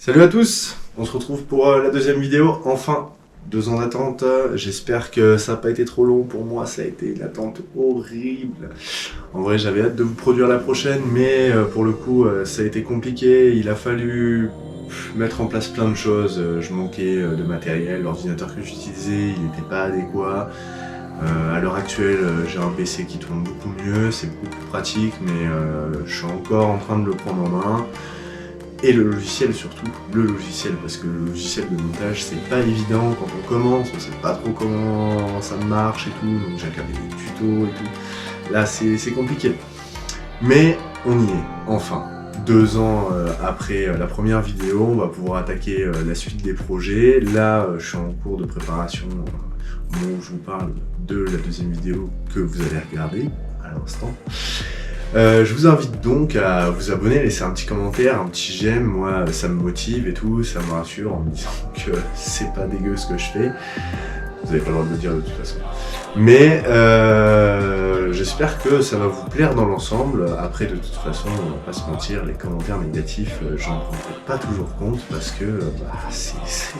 Salut à tous, on se retrouve pour la deuxième vidéo, enfin 2 ans d'attente, j'espère que ça n'a pas été trop long pour moi, ça a été une attente horrible. En vrai j'avais hâte de vous produire la prochaine, mais pour le coup ça a été compliqué, il a fallu mettre en place plein de choses, je manquais de matériel, l'ordinateur que j'utilisais il n'était pas adéquat. À l'heure actuelle j'ai un PC qui tourne beaucoup mieux, c'est beaucoup plus pratique, mais je suis encore en train de le prendre en main. Et le logiciel surtout, parce que le logiciel de montage c'est pas évident quand on commence, on sait pas trop comment ça marche et tout, donc j'ai regardé des tutos et tout. Là c'est compliqué. Mais on y est, enfin. 2 ans après la première vidéo, on va pouvoir attaquer la suite des projets. Là je suis en cours de préparation au moment où je vous parle de la deuxième vidéo que vous allez regarder à l'instant. Je vous invite donc à vous abonner, laisser un petit commentaire, un petit j'aime, moi ça me motive et tout, ça me rassure en me disant que c'est pas dégueu ce que je fais. Vous n'avez pas le droit de le dire de toute façon. Mais j'espère que ça va vous plaire dans l'ensemble. Après de toute façon, on va pas se mentir, les commentaires négatifs, j'en prends pas toujours compte parce que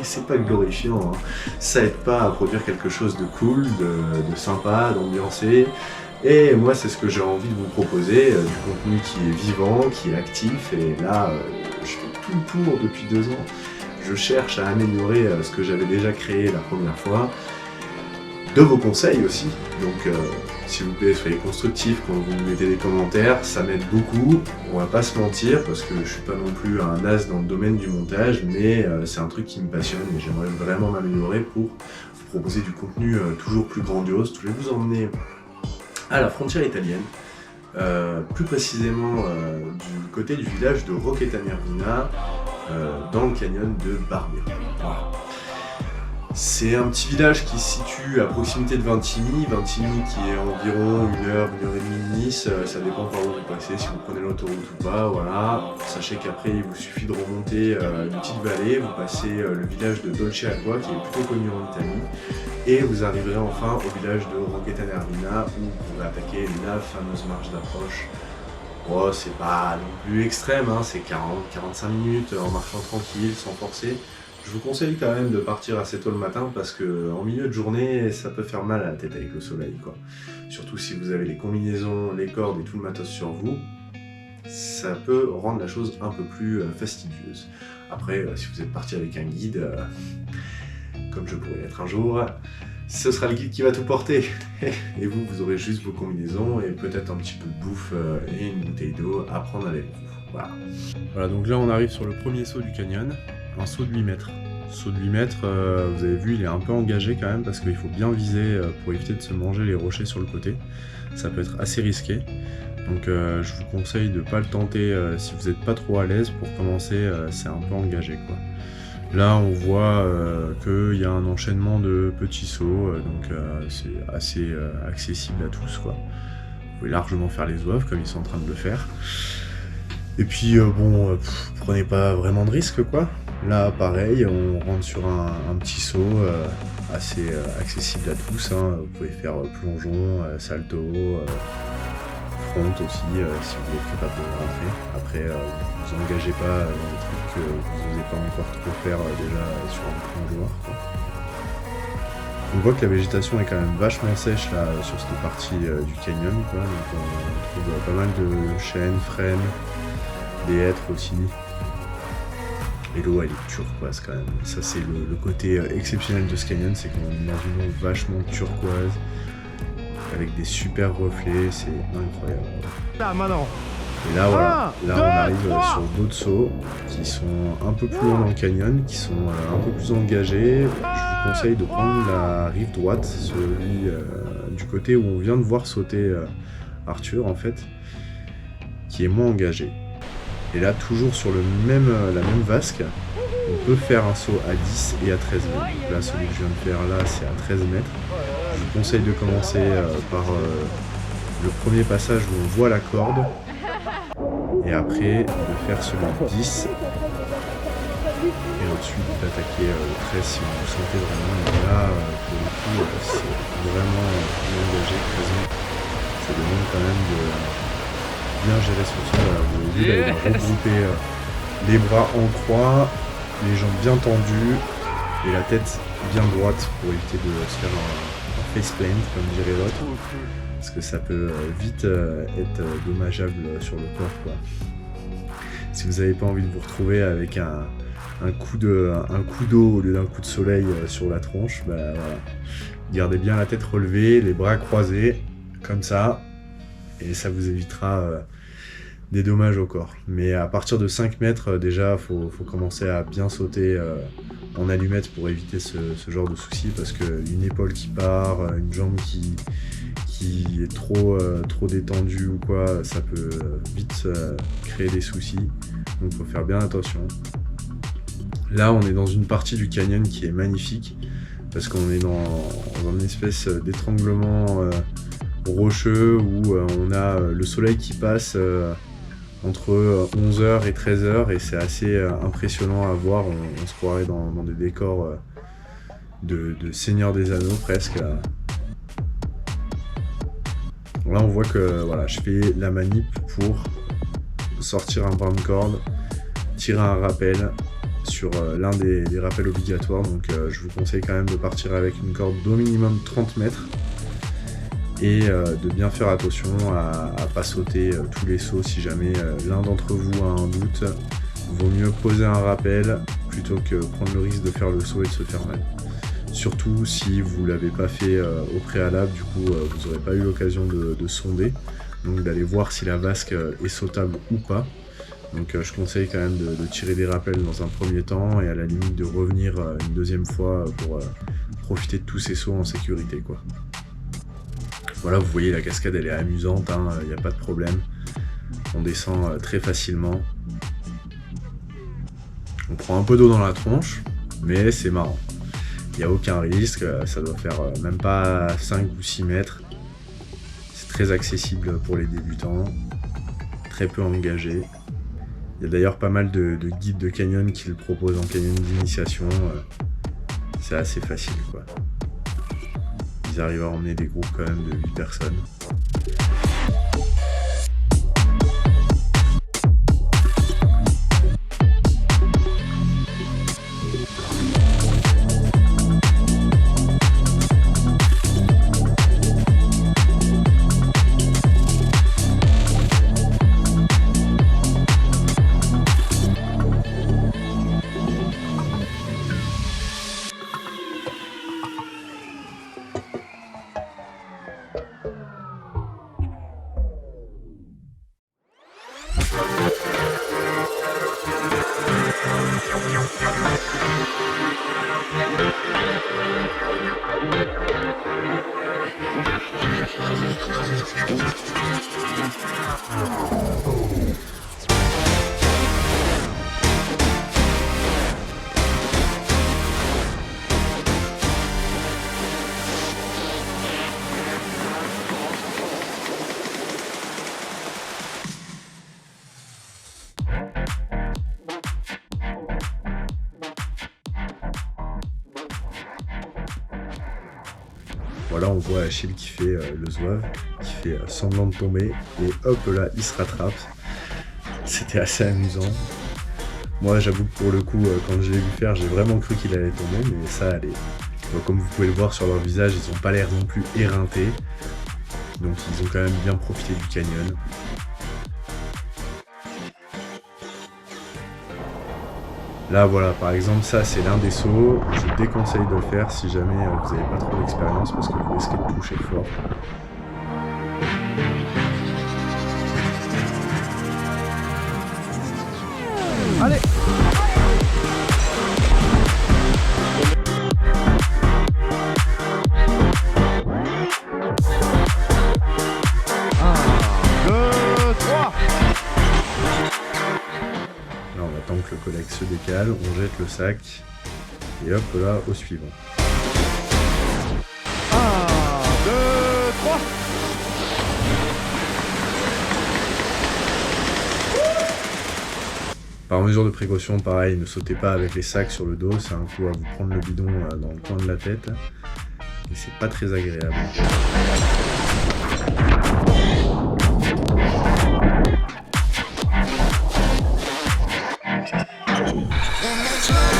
c'est pas glorifiant. Hein. Ça aide pas à produire quelque chose de cool, de sympa, d'ambiancé. Et moi c'est ce que j'ai envie de vous proposer, du contenu qui est vivant, qui est actif, et là je fais tout le tour depuis 2 ans. Je cherche à améliorer ce que j'avais déjà créé la première fois, de vos conseils aussi, donc s'il vous plaît soyez constructifs quand vous me mettez des commentaires, ça m'aide beaucoup, on va pas se mentir, parce que je suis pas non plus un as dans le domaine du montage, mais c'est un truc qui me passionne et j'aimerais vraiment m'améliorer pour vous proposer du contenu toujours plus grandiose. Je vais vous emmener à la frontière italienne, plus précisément du côté du village de Rocchetane-Arvina, dans le canyon de Barbera. Voilà. C'est un petit village qui se situe à proximité de Vintimille, Vintimille qui est environ 1 heure, 1 heure et demie de Nice, ça dépend par où vous passez, si vous prenez l'autoroute ou pas, voilà. Sachez qu'après il vous suffit de remonter une petite vallée, vous passez le village de Dolceacqua qui est plutôt connu en Italie, et vous arriverez enfin au village de Rocchetane-Arvina où vous pourrez attaquer la fameuse marche d'approche. Oh, c'est pas non plus extrême, hein, c'est 40-45 minutes en marchant tranquille, sans forcer. Je vous conseille quand même de partir assez tôt le matin parce que en milieu de journée, ça peut faire mal à la tête avec le soleil, quoi. Surtout si vous avez les combinaisons, les cordes et tout le matos sur vous, ça peut rendre la chose un peu plus fastidieuse. Après, si vous êtes parti avec un guide, comme je pourrais l'être un jour, ce sera le guide qui va tout porter. Et vous aurez juste vos combinaisons et peut-être un petit peu de bouffe et une bouteille d'eau à prendre avec vous. Voilà. Voilà, donc là on arrive sur le premier saut du canyon, un saut de 8 mètres. Saut de 8 mètres, vous avez vu, il est un peu engagé quand même parce qu'il faut bien viser pour éviter de se manger les rochers sur le côté. Ça peut être assez risqué. Donc je vous conseille de ne pas le tenter si vous n'êtes pas trop à l'aise. Pour commencer, c'est un peu engagé, quoi. Là on voit qu'il y a un enchaînement de petits sauts, donc c'est assez accessible à tous, quoi. Vous pouvez largement faire les oeufs comme ils sont en train de le faire. Et puis prenez pas vraiment de risques, quoi. Là pareil, on rentre sur un petit saut assez accessible à tous, hein. Vous pouvez faire plongeon, salto, front aussi si vous êtes capable de rentrer. Après vous engagez pas dans des trucs que vous n'osez pas encore trop faire déjà sur un plongeoir, quoi. On voit que la végétation est quand même vachement sèche là sur cette partie du canyon, quoi. Donc on trouve pas mal de chênes, frênes, des hêtres aussi. Et l'eau elle est turquoise quand même. Ça c'est le côté exceptionnel de ce canyon, c'est qu'on est dans une eau vachement turquoise, avec des super reflets, c'est incroyable. Là maintenant. Et là voilà, là on arrive sur d'autres sauts qui sont un peu plus longs dans le canyon, qui sont un peu plus engagés. Je vous conseille de prendre la rive droite, celui du côté où on vient de voir sauter Arthur en fait, qui est moins engagé. Et là toujours sur la même vasque, on peut faire un saut à 10 et à 13 mètres. Donc là celui que je viens de faire là c'est à 13 mètres. Je vous conseille de commencer par le premier passage où on voit la corde. Et après de faire celui de 10 et ensuite d'attaquer le 13 si vous le sentez vraiment. Mais là pour le coup c'est vraiment engagé, 13 mètres. Ça demande quand même de bien gérer son saut. Voilà, vous voyez là il va regrouper les bras en croix les jambes bien tendues et la tête bien droite pour éviter de se faire un faceplant, comme dirait l'autre. Parce que ça peut vite être dommageable sur le corps, quoi. Si vous n'avez pas envie de vous retrouver avec un coup d'eau au lieu d'un coup de soleil sur la tronche, bah voilà. Gardez bien la tête relevée, les bras croisés, comme ça, et ça vous évitera des dommages au corps. Mais à partir de 5 mètres, déjà, faut commencer à bien sauter en allumette pour éviter ce genre de soucis, parce qu'une épaule qui part, une jambe qui est trop détendue ou quoi, ça peut vite créer des soucis. Donc faut faire bien attention. Là, on est dans une partie du canyon qui est magnifique, parce qu'on est dans une espèce d'étranglement rocheux où on a le soleil qui passe entre 11h et 13h, et c'est assez impressionnant à voir. On se croirait dans des décors de Seigneur des Anneaux presque. Là, on voit que voilà, je fais la manip pour sortir un brin de corde, tirer un rappel sur l'un des rappels obligatoires. Donc je vous conseille quand même de partir avec une corde d'au minimum 30 mètres et de bien faire attention à pas sauter tous les sauts. Si jamais l'un d'entre vous a un doute, vaut mieux poser un rappel plutôt que prendre le risque de faire le saut et de se faire mal. Surtout si vous ne l'avez pas fait au préalable, du coup vous n'aurez pas eu l'occasion de sonder, donc d'aller voir si la vasque est sautable ou pas. Donc je conseille quand même de tirer des rappels dans un premier temps et à la limite de revenir une deuxième fois pour profiter de tous ces sauts en sécurité, quoi. Voilà, vous voyez, la cascade elle est amusante, hein, y a pas de problème. On descend très facilement. On prend un peu d'eau dans la tronche, mais c'est marrant. Il n'y a aucun risque, ça doit faire même pas 5 ou 6 mètres. C'est très accessible pour les débutants, très peu engagé. Il y a d'ailleurs pas mal de guides de canyon qui le proposent en canyon d'initiation. C'est assez facile, quoi. Ils arrivent à emmener des groupes quand même de 8 personnes. Voilà, on voit Achille qui fait le zouave, qui fait semblant de tomber, et hop là, il se rattrape. C'était assez amusant. Moi, j'avoue que pour le coup, quand je l'ai vu faire, j'ai vraiment cru qu'il allait tomber, mais ça allait. Donc, comme vous pouvez le voir sur leur visage, ils n'ont pas l'air non plus éreintés. Donc, ils ont quand même bien profité du canyon. Là, voilà, par exemple, ça, c'est l'un des sauts. Je déconseille de le faire si jamais vous n'avez pas trop d'expérience, parce que vous risquez de toucher fort. Allez! Tant que le collègue se décale, on jette le sac et hop là au suivant. 1, 2, 3. Par mesure de précaution, pareil, ne sautez pas avec les sacs sur le dos, c'est un coup à vous prendre le bidon dans le coin de la tête et c'est pas très agréable. And that's why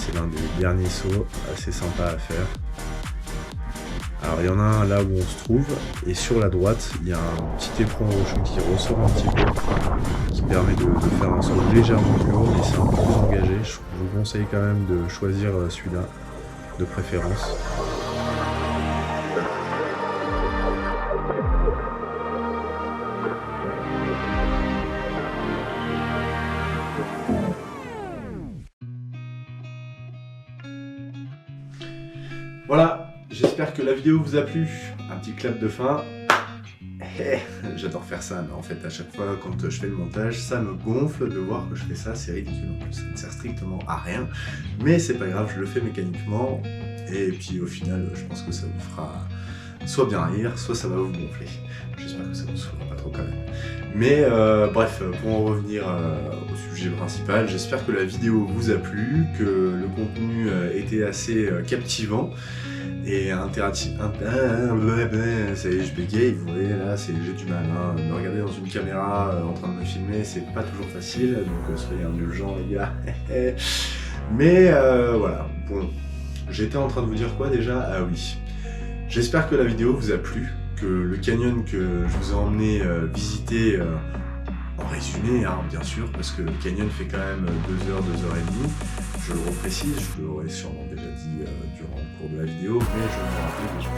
c'est l'un des derniers sauts assez sympa à faire. Alors il y en a un là où on se trouve, et sur la droite, il y a un petit éperon rocheux qui ressort un petit peu, qui permet de faire un saut légèrement plus haut, mais c'est un peu plus engagé. Je vous conseille quand même de choisir celui-là, de préférence. Voilà, j'espère que la vidéo vous a plu. Un petit clap de fin. J'adore faire ça, mais en fait à chaque fois quand je fais le montage, ça me gonfle de voir que je fais ça, c'est ridicule en plus, ça ne sert strictement à rien. Mais c'est pas grave, je le fais mécaniquement, et puis au final, je pense que ça vous fera soit bien rire, soit ça va vous gonfler. J'espère que ça vous saoulera pas trop quand même. Mais bref, pour en revenir au sujet principal, j'espère que la vidéo vous a plu, que le contenu était assez captivant et interactif. Ça y est, je bégaye, vous voyez là, j'ai du mal. Hein. Me regarder dans une caméra en train de me filmer, c'est pas toujours facile, donc soyez indulgents les gars. Mais voilà, bon, j'étais en train de vous dire quoi déjà? Ah oui, j'espère que la vidéo vous a plu, que le canyon que je vous ai emmené visiter, en résumé hein, bien sûr, parce que le canyon fait quand même 2 heures, 2 heures et demie, je le reprécise, je l'aurais sûrement déjà dit durant le cours de la vidéo, mais je me rappelle déjà.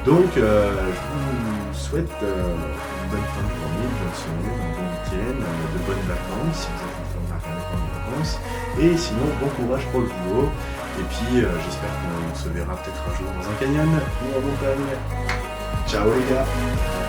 Donc je vous souhaite une bonne fin de journée, une bonne semaine, un bon week-end, de bonnes vacances, si vous êtes en train de regarder pendant les vacances, et sinon bon courage pour le boulot, et puis j'espère qu'on se verra peut-être un jour dans un canyon ou en montagne. Ciao les gars!